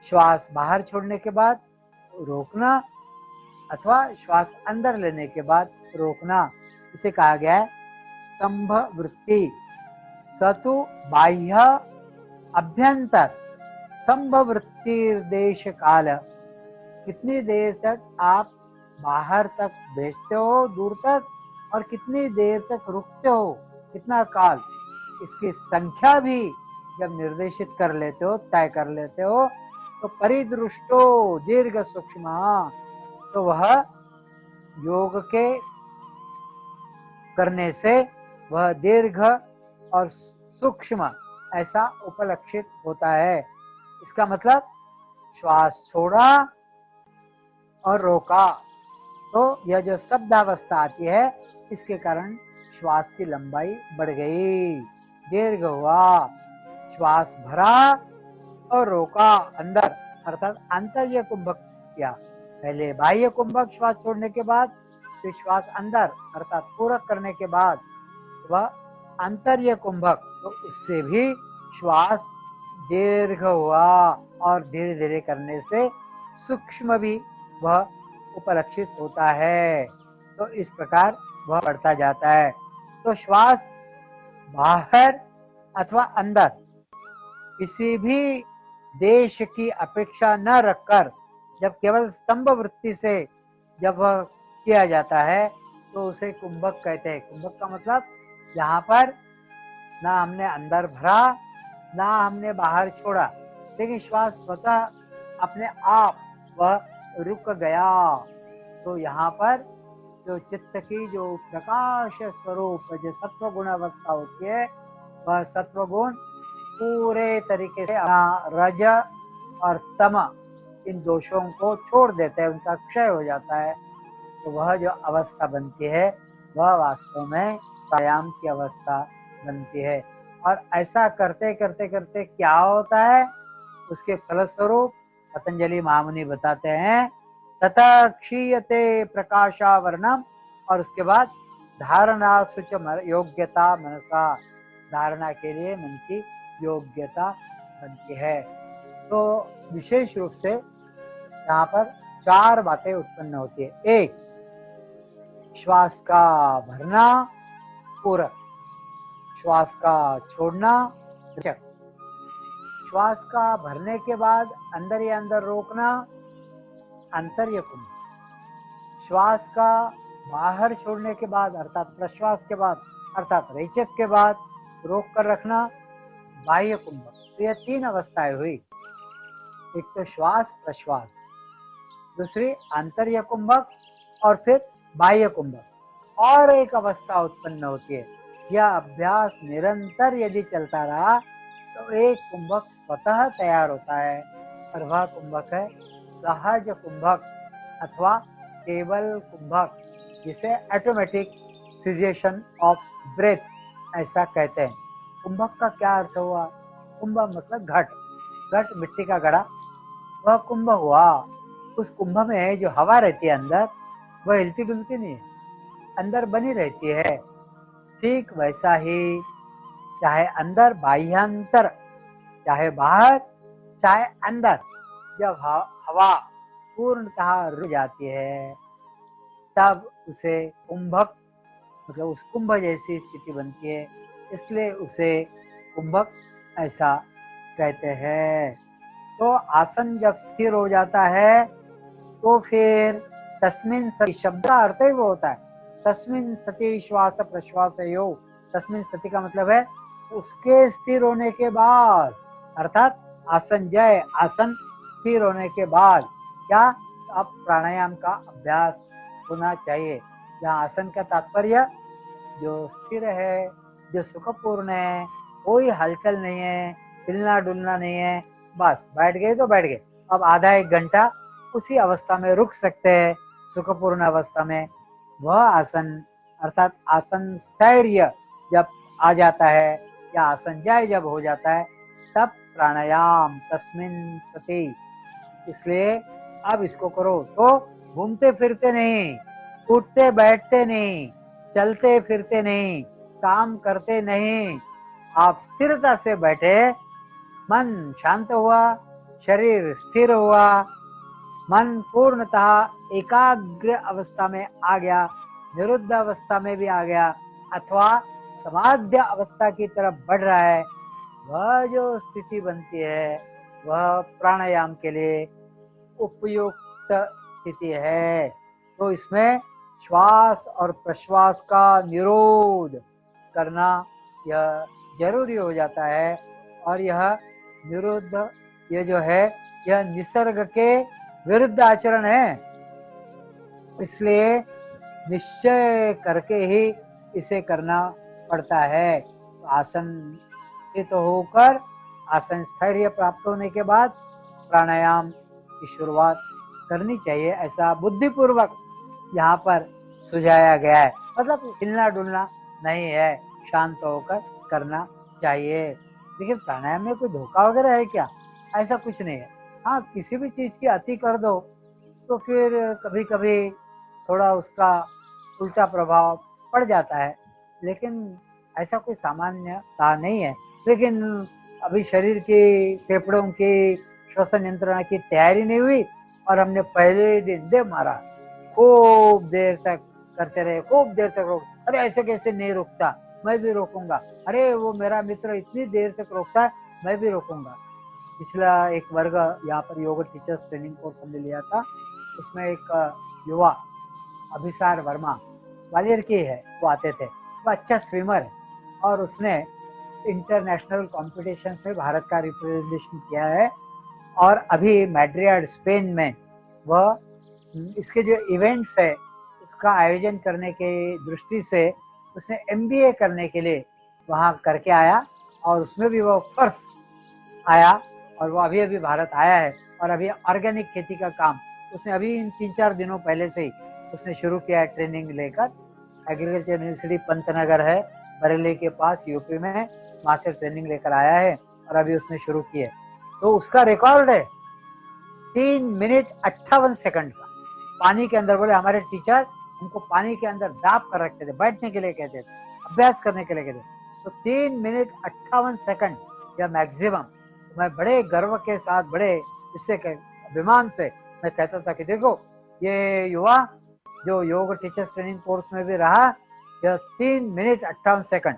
श्वास बाहर छोड़ने के बाद रोकना अथवा श्वास अंदर लेने के बाद रोकना। इसे कहा गया है स्तंभ वृत्ति। सतु बाह्य अभ्यंतर स्तंभ वृत्ति देश काल। कितनी देर तक आप बाहर तक भेजते हो, दूर तक, और कितनी देर तक रुकते हो, कितना काल, इसकी संख्या भी जब निर्देशित कर लेते हो, तय कर लेते हो, तो परिदृष्टो दीर्घ सूक्ष्म, तो वह योग के करने से वह दीर्घ और सूक्ष्म ऐसा उपलक्षित होता है। इसका मतलब श्वास छोड़ा और रोका, तो यह जो शब्दावस्था आती है इसके कारण श्वास की लंबाई बढ़ गई, दीर्घ हुआ। श्वास भरा और रोका अंदर, अर्थात आंतर्य कुंभक किया। पहले बाह्य कुंभक श्वास छोड़ने के बाद, फिर श्वास अंदर अर्थात पूरक करने के बाद वह आंतर्य कुंभक, तो उससे भी श्वास दीर्घ हुआ और धीरे धीरे करने से सूक्ष्म भी वह उपलक्षित होता है। तो इस प्रकार वह बढ़ता जाता है। तो श्वास बाहर अथवा अंदर किसी भी देश की अपेक्षा न रखकर जब केवल स्तंभ वृत्ति से जब वह किया जाता है तो उसे कुंभक कहते हैं। कुंभक का मतलब यहाँ पर ना हमने अंदर भरा ना हमने बाहर छोड़ा, लेकिन श्वास स्वतः अपने आप वह रुक गया। तो यहाँ पर जो चित्त की जो प्रकाश स्वरूप जो सत्व गुण अवस्था होती है, वह सत्व गुण पूरे तरीके से रज और तम इन दोषों को छोड़ देते हैं, उनका क्षय हो जाता है। तो वह जो अवस्था बनती है वह वास्तव में प्राणायाम की अवस्था बनती है। और ऐसा करते करते करते क्या होता है, उसके फलस्वरूप पतंजलि महामुनि बताते हैं तथा क्षीयते प्रकाशावरणम, और उसके बाद धारणा सुच योग्यता मनसा, धारणा के लिए मन की योग्यता बनती है। तो विशेष रूप से यहाँ पर चार बातें उत्पन्न होती है। एक, श्वास का भरना पूरक, श्वास का छोड़ना रचक, श्वास का भरने के बाद अंदर या अंदर रोकना आंतर्य कुंभ, श्वास का बाहर छोड़ने के बाद अर्थात प्रश्वास के बाद अर्थात रेचक के बाद रोक कर रखना बाह्य कुंभक। तो यह तीन अवस्थाएं हुई, एक तो श्वास प्रश्वास, दूसरी आंतर्य कुंभक और फिर बाह्य कुंभक। और एक अवस्था उत्पन्न होती है, यह अभ्यास निरंतर यदि चलता रहा तो एक कुंभक स्वतः तैयार होता है, और वह कुंभक है सहज कुंभक अथवा केवल कुंभक, जिसे ऑटोमेटिक सिजेशन ऑफ ब्रेथ ऐसा कहते हैं। कुंभक का क्या अर्थ हुआ? कुंभ मतलब घट, घट मिट्टी का घड़ा, वह कुंभ हुआ। उस कुंभ में जो हवा रहती है अंदर, वह हिलती डुलती नहीं है, अंदर बनी रहती है। ठीक वैसा ही चाहे अंदर बाह्यांतर, चाहे बाहर चाहे अंदर, जब हवा पूर्णतः रुक जाती है तब उसे कुंभक मतलब उस कुंभ जैसी स्थिति बनती है, इसलिए उसे कुंभक ऐसा कहते हैं। तो आसन जब स्थिर हो जाता है तो फिर तस्मिन सति, शब्द का अर्थ ही वो होता है तस्मिन सति श्वास प्रश्वास योग। तस्मिन सति का मतलब है उसके स्थिर होने के बाद, अर्थात आसन जय, आसन स्थिर होने के बाद क्या, अब प्राणायाम का अभ्यास होना चाहिए। यहाँ आसन का तात्पर्य जो स्थिर है, जो सुखपूर्ण है, कोई हलचल नहीं है, हिलना डुलना नहीं है, बस बैठ गए तो बैठ गए। अब आधा एक घंटा उसी अवस्था में रुक सकते हैं, सुखपूर्ण अवस्था में। वह आसन अर्थात आसन स्थैर्य जब आ जाता है या आसंजय जब हो जाता है, तब प्राणायाम तस्मिन सति। इसलिए अब इसको करो तो घूमते फिरते नहीं, उठते बैठते नहीं, चलते फिरते नहीं, काम करते नहीं, आप स्थिरता से बैठे, मन शांत हुआ, शरीर स्थिर हुआ, मन पूर्णतः एकाग्र अवस्था में आ गया, निरुद्ध अवस्था में भी आ गया, अथवा समाध्य अवस्था की तरफ बढ़ रहा है, वह जो स्थिति बनती है वह प्राणायाम के लिए उपयुक्त स्थिति है। तो इसमें श्वास और प्रश्वास का निरोध करना यह जरूरी हो जाता है। और यह निरोध ये जो है यह निसर्ग के विरुद्ध आचरण है, इसलिए निश्चय करके ही इसे करना पड़ता है। तो आसन स्थित होकर आसन स्थैर्य प्राप्त होने के बाद प्राणायाम की शुरुआत करनी चाहिए, ऐसा बुद्धिपूर्वक यहाँ पर सुझाया गया है। मतलब हिलना डुलना नहीं है, शांत होकर करना चाहिए। लेकिन प्राणायाम में कोई धोखा वगैरह है क्या? ऐसा कुछ नहीं है। हाँ, किसी भी चीज की अति कर दो तो फिर कभी कभी थोड़ा उसका उल्टा प्रभाव पड़ जाता है, लेकिन ऐसा कोई सामान्यता नहीं है। लेकिन अभी शरीर की, फेफड़ों की श्वसन यंत्रणा की तैयारी नहीं हुई और हमने पहले दिन दे मारा, खूब देर तक करते रहे, खूब देर तक रोक, अरे ऐसे कैसे नहीं रुकता, मैं भी रोकूंगा, अरे वो मेरा मित्र इतनी देर तक रोकता है, मैं भी रोकूंगा। पिछला एक वर्ग यहाँ पर योग टीचर्स ट्रेनिंग कोर्स हमने लिया था, उसमें एक युवा अभिसार वर्मा ग्वालियर की है, वो आते थे। वो अच्छा स्विमर है और उसने इंटरनेशनल कॉम्पिटिशन्स में भारत का रिप्रेजेंटेशन किया है। और अभी मैड्रिड स्पेन में वह इसके जो इवेंट्स है उसका आयोजन करने के दृष्टि से उसने MBA करने के लिए वहाँ करके आया और उसमें भी वो फर्स्ट आया। और वो अभी अभी भारत आया है और अभी ऑर्गेनिक खेती का काम उसने अभी इन 3-4 दिनों पहले से ही उसने शुरू किया है, ट्रेनिंग लेकर। एग्रीकल्चर यूनिवर्सिटी पंतनगर है बरेली के पास यूपी में, वहां से ट्रेनिंग लेकर आया है और अभी उसने शुरू की है। तो उसका रिकॉर्ड है 3 मिनट 58 सेकंड का। पानी के अंदर, बोले हमारे टीचर हमको पानी के अंदर दाब कर रखते थे, बैठने के लिए कहते थे, अभ्यास करने के लिए कहते थे। तो 3 मिनट 58 सेकंड या मैक्सिमम। तो मैं बड़े गर्व के साथ, बड़े इससे अभिमान से मैं कहता था कि देखो ये युवा जो योग टीचर्स ट्रेनिंग कोर्स में भी रहा, यह 3 मिनट 58 सेकंड।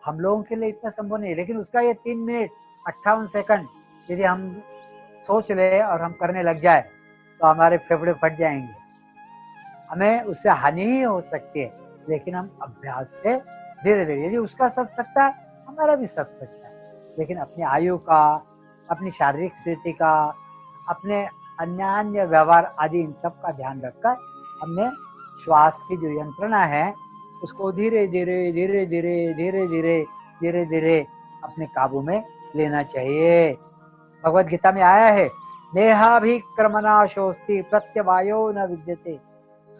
हम लोगों के लिए इतना संभव नहीं है, लेकिन उसका ये 3 मिनट 58 सेकंड यदि हम सोच ले और हम करने लग जाए तो हमारे फेफड़े फट जाएंगे, हमें उससे हानि ही हो सकती है। लेकिन हम अभ्यास से धीरे धीरे, यदि उसका सच सकता है हमारा भी सच सकता है। लेकिन अपनी आयु का, अपनी शारीरिक स्थिति का, अपने अन्य व्यवहार आदि इन सब का ध्यान रखकर हमने श्वास की जो यंत्रणा है उसको धीरे धीरे धीरे धीरे धीरे धीरे धीरे धीरे अपने काबू में लेना चाहिए। भगवत गीता में आया है, नेहाभिक्रमनाशोस्ति प्रत्यवायो न विद्यते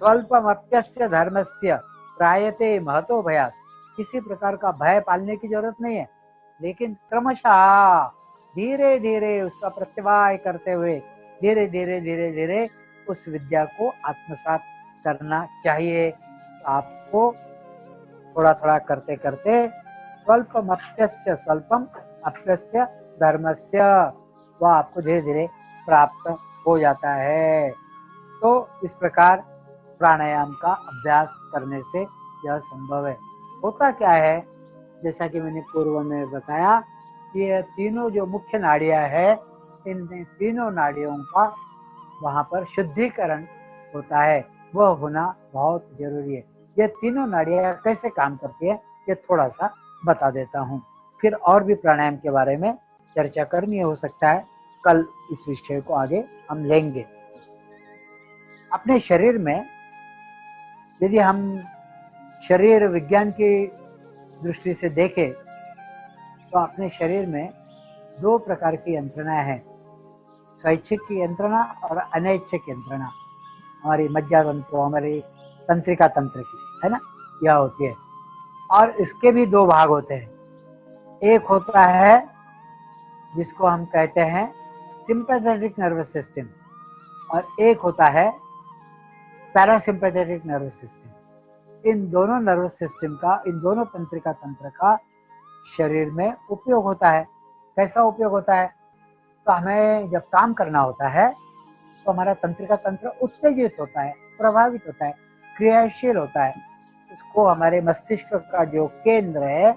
स्वल्पमप्यस्य धर्मस्य त्रायते महतो भयात्। किसी प्रकार का भय पालने की जरूरत नहीं है, लेकिन क्रमशः धीरे धीरे उसका प्रत्यवाय करते हुए धीरे धीरे धीरे धीरे उस विद्या को आत्मसात करना चाहिए। आपको थोड़ा थोड़ा करते करते स्वल्पम अप्यस्य धर्मस्य, वह आपको धीरे धीरे प्राप्त हो जाता है। तो इस प्रकार प्राणायाम का अभ्यास करने से यह संभव है। होता क्या है, जैसा कि मैंने पूर्व में बताया कि ये तीनों जो मुख्य नाड़ियां है, इन तीनों नाड़ियों का वहां पर शुद्धिकरण होता है, वह होना बहुत जरूरी है। ये तीनों नाड़ियां कैसे काम करती है ये थोड़ा सा बता देता हूँ, फिर और भी प्राणायाम के बारे में चर्चा करनी हो सकता है, कल इस विषय को आगे हम लेंगे। अपने शरीर में यदि हम शरीर विज्ञान की दृष्टि से देखें तो अपने शरीर में 2 प्रकार की यंत्रणाएं हैं। स्वैच्छिक की यंत्रणा और अनैच्छिक यंत्रणा हमारी मज्जा तंत्र, हमारी तंत्रिका तंत्र की, है ना, यह होती है। और इसके भी दो भाग होते हैं। एक होता है जिसको हम कहते हैं सिंपैथेटिक नर्वस सिस्टम, और एक होता है पैरासिम्पैथेटिक नर्वस सिस्टम। इन दोनों नर्वस सिस्टम का, इन दोनों तंत्रिका तंत्र का शरीर में उपयोग होता है। कैसा उपयोग होता है? तो हमें जब काम करना होता है तो हमारा तंत्रिका तंत्र उत्तेजित होता है, प्रभावित होता है, क्रियाशील होता है। उसको हमारे मस्तिष्क का जो केंद्र है,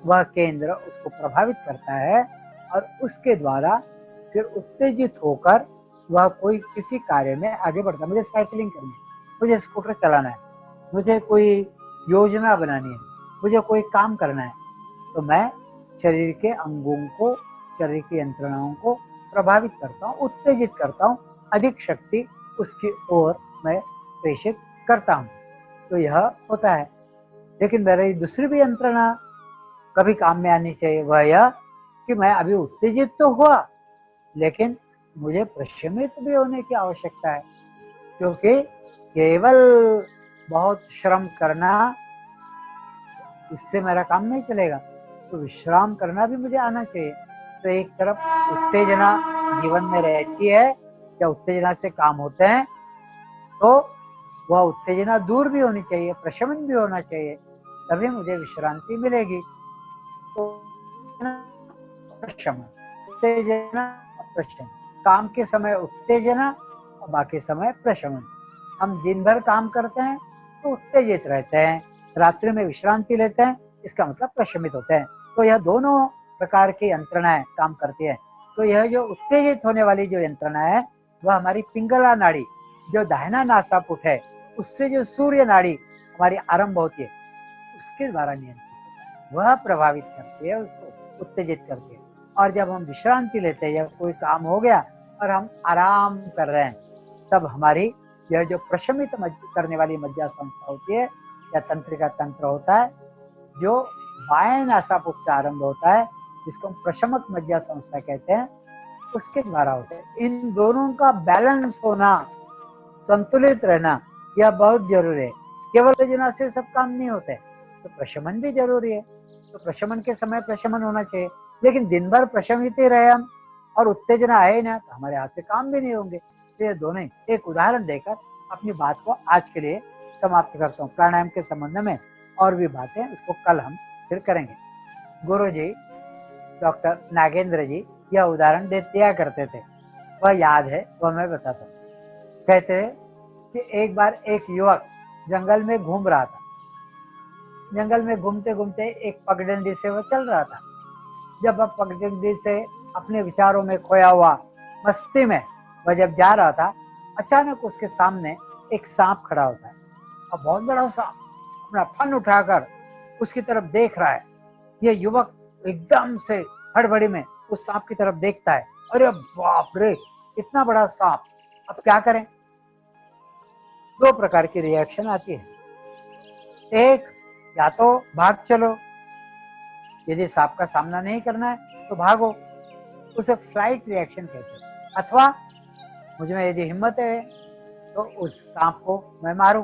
वह केंद्र उसको प्रभावित करता है, और उसके द्वारा फिर उत्तेजित होकर वह कोई किसी कार्य में आगे बढ़ता है। मुझे साइकिलिंग करनी है, मुझे स्कूटर चलाना है, मुझे कोई योजना बनानी है, मुझे कोई काम करना है, तो मैं शरीर के अंगों को, शरीर की यंत्रणाओं को प्रभावित करता हूँ, उत्तेजित करता हूँ, अधिक शक्ति उसकी ओर मैं प्रेषित करता हूँ। तो यह होता है। लेकिन मेरी दूसरी भी यंत्रणा कभी काम में आनी चाहिए, वह यह कि मैं अभी उत्तेजित तो हुआ, लेकिन मुझे प्रशमित भी होने की आवश्यकता है, क्योंकि केवल बहुत श्रम करना, इससे मेरा काम नहीं चलेगा, तो विश्राम करना भी मुझे आना चाहिए। तो एक तरफ उत्तेजना जीवन में रहती है, या उत्तेजना से काम होते हैं, तो वह उत्तेजना दूर भी होनी चाहिए, प्रशमन भी होना चाहिए, तभी मुझे विश्रांति मिलेगी। तो प्रशमन, उत्तेजना, प्रशमन, काम के समय उत्तेजना और बाकी समय प्रशमन। हम दिन भर काम करते हैं तो उत्तेजित रहते हैं, रात्रि में विश्रांति लेते हैं, इसका मतलब प्रशमित होते हैं। तो यह दोनों प्रकार की यंत्रणाएं काम करती है। तो यह जो उत्तेजित होने वाली जो यंत्रणा है, वह हमारी पिंगला नाड़ी, जो दाहिना नासापुट है, उससे जो सूर्य नाड़ी हमारी आरंभ होती है, उसके द्वारा नियंत्रित, वह प्रभावित करती है, उसको उत्तेजित करती है। और जब हम विश्रांति लेते हैं, या कोई काम हो गया और हम आराम कर रहे हैं, तब हमारी यह जो प्रशमित करने वाली मज्जा संस्था होती है, या तंत्रिका तंत्र होता है, जो बाएं नासापुट से आरंभ होता है, जिसको हम प्रशमक मज्जा संस्था कहते हैं, उसके द्वारा होते हैं। इन दोनों का बैलेंस होना, संतुलित रहना, यह बहुत जरूरी है। केवल उत्तेजना से सब काम नहीं होते, तो प्रशमन भी जरूरी है। तो प्रशमन के समय प्रशमन होना चाहिए, लेकिन दिन भर प्रशमित ही रहे हम और उत्तेजना आए ना, तो हमारे हाथ से काम भी नहीं होंगे। तो ये दोनों ही, एक उदाहरण देकर अपनी बात को आज के लिए समाप्त करता हूँ। प्राणायाम के संबंध में और भी बातें उसको कल हम फिर करेंगे। गुरु जी, डॉक्टर नागेंद्र जी यह उदाहरण दिया करते थे, वह याद है, वह मैं बताता हूँ। कहते हैं कि एक बार एक युवक जंगल में घूम रहा था। जंगल में घूमते घूमते एक पगडंडी से वह चल रहा था। जब वह पगडंडी से अपने विचारों में खोया हुआ, मस्ती में वह जब जा रहा था, अचानक उसके सामने एक सांप खड़ा होता है, और बहुत बड़ा सांप अपना फन उठाकर उसकी तरफ देख रहा है। यह युवक एकदम से हड़बड़ी में उस सांप की तरफ देखता है, अरे बाप रे, इतना बड़ा सांप, अब क्या करें? दो प्रकार की रिएक्शन आती है। एक, या तो भाग चलो, यदि सांप का सामना नहीं करना है तो भागो, उसे फ्लाइट रिएक्शन कहते हैं। अथवा मुझ में यदि हिम्मत है तो उस सांप को मैं मारूं।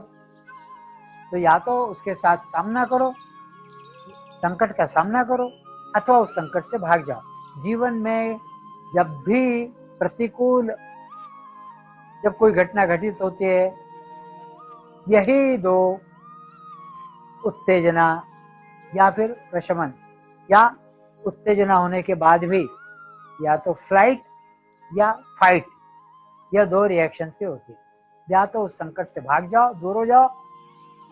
तो या तो उसके साथ सामना करो, संकट का सामना करो, अथवा उस संकट से भाग जाओ। जीवन में जब भी प्रतिकूल, जब कोई घटना घटित होती है, यही दो, उत्तेजना या फिर प्रशमन, या उत्तेजना होने के बाद भी या तो फ्लाइट या फाइट, यह दो रिएक्शन से होती है। या तो उस संकट से भाग जाओ, दूर हो जाओ,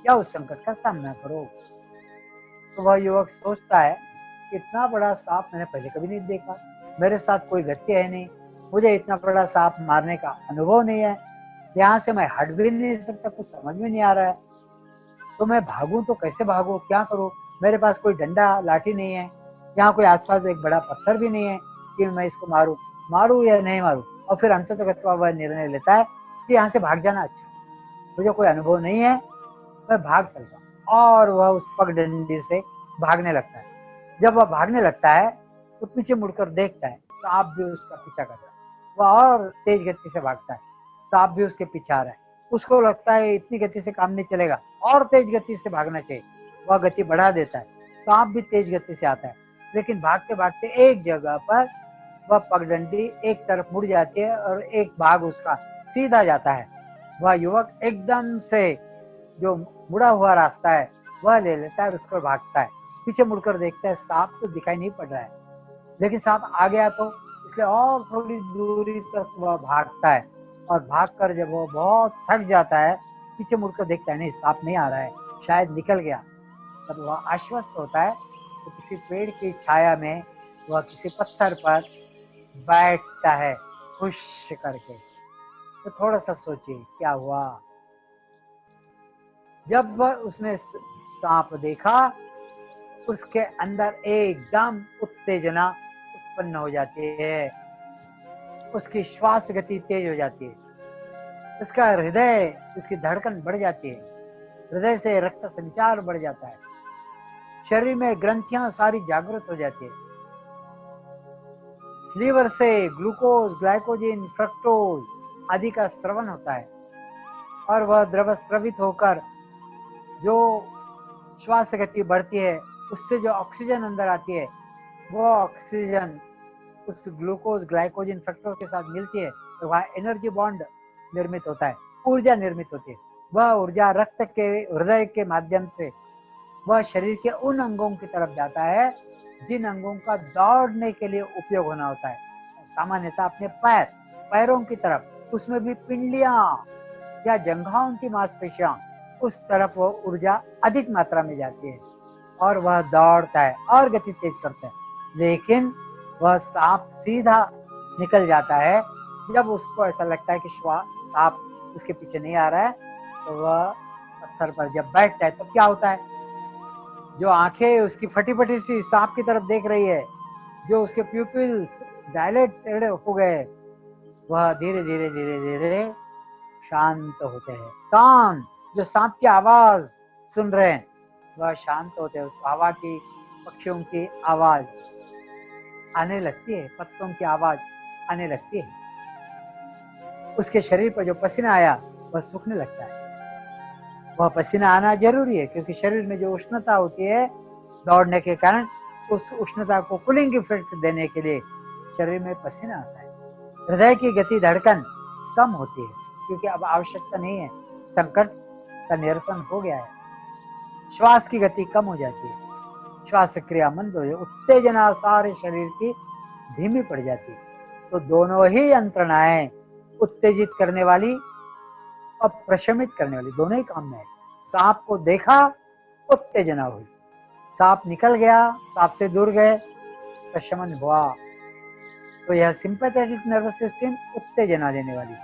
या उस संकट का सामना करो। तो वह युवक सोचता है, इतना बड़ा सांप मैंने पहले कभी नहीं देखा, मेरे साथ कोई व्यक्ति है नहीं, मुझे इतना बड़ा सांप मारने का अनुभव नहीं है, यहाँ से मैं हट भी नहीं सकता, कुछ समझ में नहीं आ रहा है। तो मैं भागूं तो कैसे भागूं, क्या करूं? मेरे पास कोई डंडा लाठी नहीं है, यहाँ कोई आसपास एक बड़ा पत्थर भी नहीं है कि मैं इसको मारूं या नहीं मारूं। और फिर अंततः वह निर्णय लेता है कि यहाँ से भाग जाना अच्छा, मुझे कोई अनुभव नहीं है, मैं भाग चलता हूँ। और वह उस पगडंडी से भागने लगता है। जब वह भागने लगता है तो पीछे मुड़कर देखता है, सांप भी उसका पीछा कर रहा है। वह और तेज गति से भागता है। सांप भी उसके पीछे आ रहा है, उसको लगता है इतनी गति से काम नहीं चलेगा, और तेज गति से भागना चाहिए। वह गति बढ़ा देता है, सांप भी तेज गति से आता है, लेकिन भागते भागते एक जगह पर वह पगडंडी एक तरफ मुड़ जाती है और एक भाग उसका सीधा जाता है। वह युवक एकदम से जो मुड़ा हुआ रास्ता है वह ले लेता है और उसको भागता है। पीछे मुड़कर देखता है, सांप तो दिखाई नहीं पड़ रहा है, लेकिन सांप आ गया तो इसलिए और थोड़ी दूरी तक वह भागता है। और भागकर जब वह बहुत थक जाता है, पीछे मुड़कर देखता है, नहीं सांप नहीं आ रहा है, शायद निकल गया। तब वह आश्वस्त होता है, तो किसी पेड़ की छाया में वह किसी पत्थर पर बैठता है खुश करके। तो थोड़ा सा सोचिए क्या हुआ। जब वह उसने सांप देखा, उसके अंदर एकदम उत्तेजना उत्पन्न हो जाती है, उसकी श्वास गति तेज हो जाती है, उसका हृदय, उसकी धड़कन बढ़ जाती है, हृदय से रक्त संचार बढ़ जाता है, शरीर में ग्रंथियां सारी जागृत हो जाती है, लीवर से ग्लूकोज, ग्लाइकोजिन, फ्रक्टोज आदि का स्रवण होता है, और वह द्रव स्रवित होकर जो श्वास गति बढ़ती है, उससे जो ऑक्सीजन अंदर आती है, वो ऑक्सीजन उस ग्लूकोज, ग्लाइकोजिन, फ्रक्टोज के साथ मिलती है, तो वहाँ एनर्जी बॉन्ड निर्मित होता है, ऊर्जा निर्मित होती है। वह ऊर्जा रक्त के, हृदय के माध्यम से वह शरीर के उन अंगों की तरफ जाता है जिन अंगों का दौड़ने के लिए उपयोग होना होता है। सामान्यतः अपने पैरों की तरफ, उसमें भी पिंडलियां या जंघाओं की मांसपेशियां, उस तरफ वो ऊर्जा अधिक मात्रा में जाती है और वह दौड़ता है और गति तेज करता है। लेकिन वह सांप सीधा निकल जाता है। जब उसको ऐसा लगता है कि सांप उसके पीछे नहीं आ रहा है, तो वह पत्थर पर जब बैठता है, तो क्या होता है, जो आंखें उसकी फटी फटी सी सांप की तरफ देख रही है, जो उसके प्यूपिल्स डायलेटेड हो गए, वह धीरे धीरे धीरे धीरे शांत होते हैं। कान जो सांप की आवाज सुन रहे हैं, वह शांत होते हैं। उसको हवा की, पक्षियों की आवाज आने लगती है, पत्तों की आवाज आने लगती है, उसके शरीर पर जो पसीना आया वह सूखने लगता है। वह पसीना आना जरूरी है, क्योंकि शरीर में जो उष्णता होती है दौड़ने के कारण, उस उष्णता को कूलिंग इफेक्ट देने के लिए शरीर में पसीना आता है। हृदय की गति, धड़कन कम होती है, क्योंकि अब आवश्यकता नहीं है, संकट का निरसन हो गया है। श्वास की गति कम हो जाती है, श्वास क्रिया मंद हो जाती है, उत्तेजना सारे शरीर की धीमी पड़ जाती है। तो दोनों ही यंत्रणाएं, उत्तेजित करने वाली और प्रशमित करने वाली, दोनों ही काम में है। सांप को देखा, उत्तेजना हुई, सांप निकल गया, सांप से दूर गए, प्रशमन हुआ। तो यह सिंपैथेटिक नर्वस सिस्टम उत्तेजना देने वाली,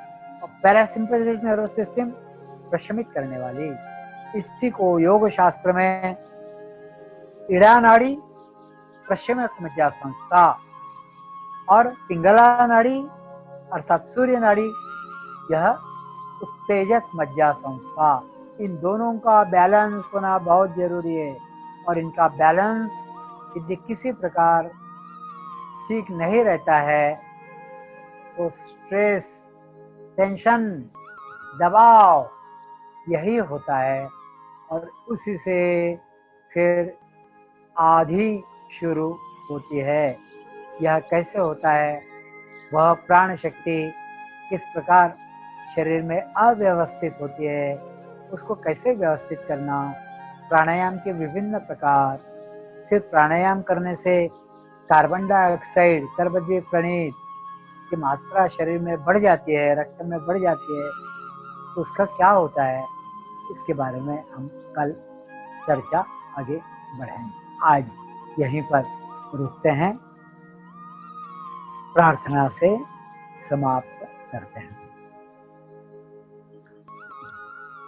और पैरासिम्पैथेटिक नर्वस सिस्टम प्रशमित करने वाली। इसी को योग शास्त्र में इड़ा नाड़ी, प्रशमक मज्जा संस्था, और पिंगला नाड़ी अर्थात सूर्य नाड़ी, यह उत्तेजक मज्जा संस्था। इन दोनों का बैलेंस होना बहुत जरूरी है, और इनका बैलेंस यदि किसी प्रकार ठीक नहीं रहता है, तो स्ट्रेस, टेंशन, दबाव यही होता है, और उसी से फिर आधी शुरू होती है। यह कैसे होता है, वह प्राण शक्ति किस प्रकार शरीर में अव्यवस्थित होती है, उसको कैसे व्यवस्थित करना, प्राणायाम के विभिन्न प्रकार, फिर प्राणायाम करने से कार्बन डाइऑक्साइड, कर्बजीव प्रणीत की मात्रा शरीर में बढ़ जाती है, रक्त में बढ़ जाती है, तो उसका क्या होता है, इसके बारे में हम कल चर्चा आगे बढ़ाएंगे। आज यहीं पर रुकते हैं, प्रार्थना से समाप्त करते हैं।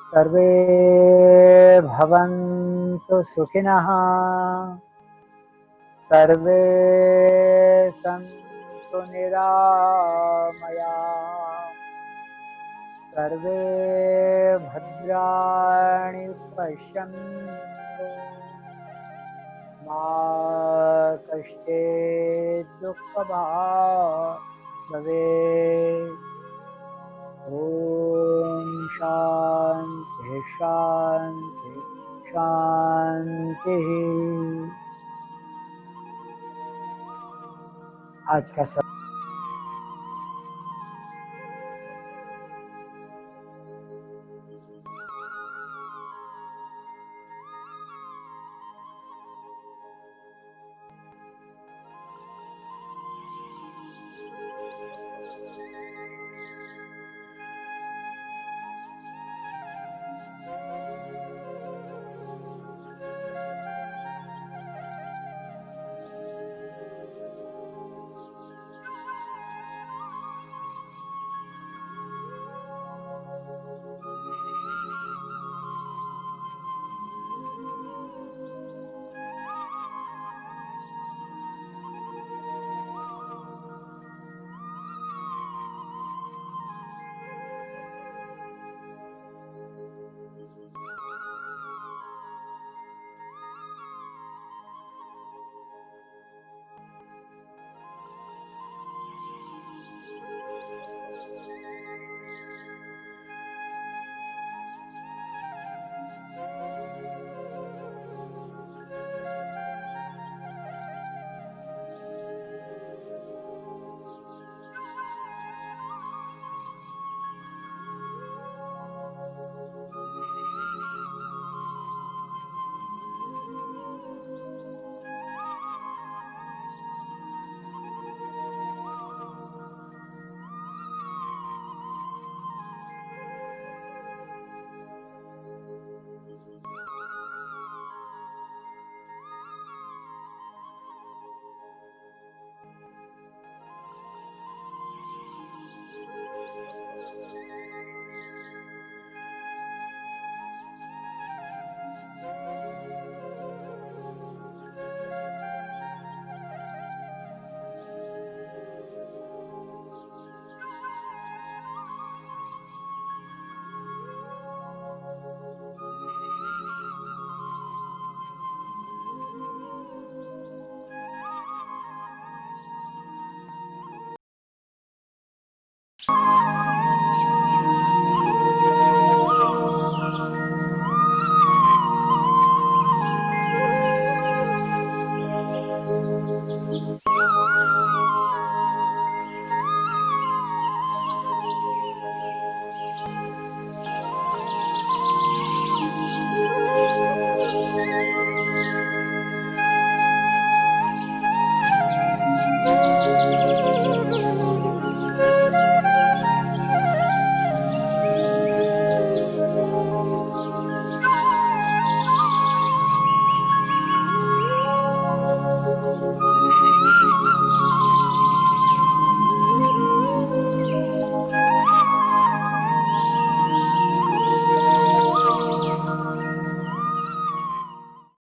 सर्वे भवन्तु सुखिनः, सर्वे सन्तु निरामया, सर्वे भद्राणि पश्यन्तु, मा कश्चित् दुःखभाग् भवेत्। ओम शांति शांति शांति। आज का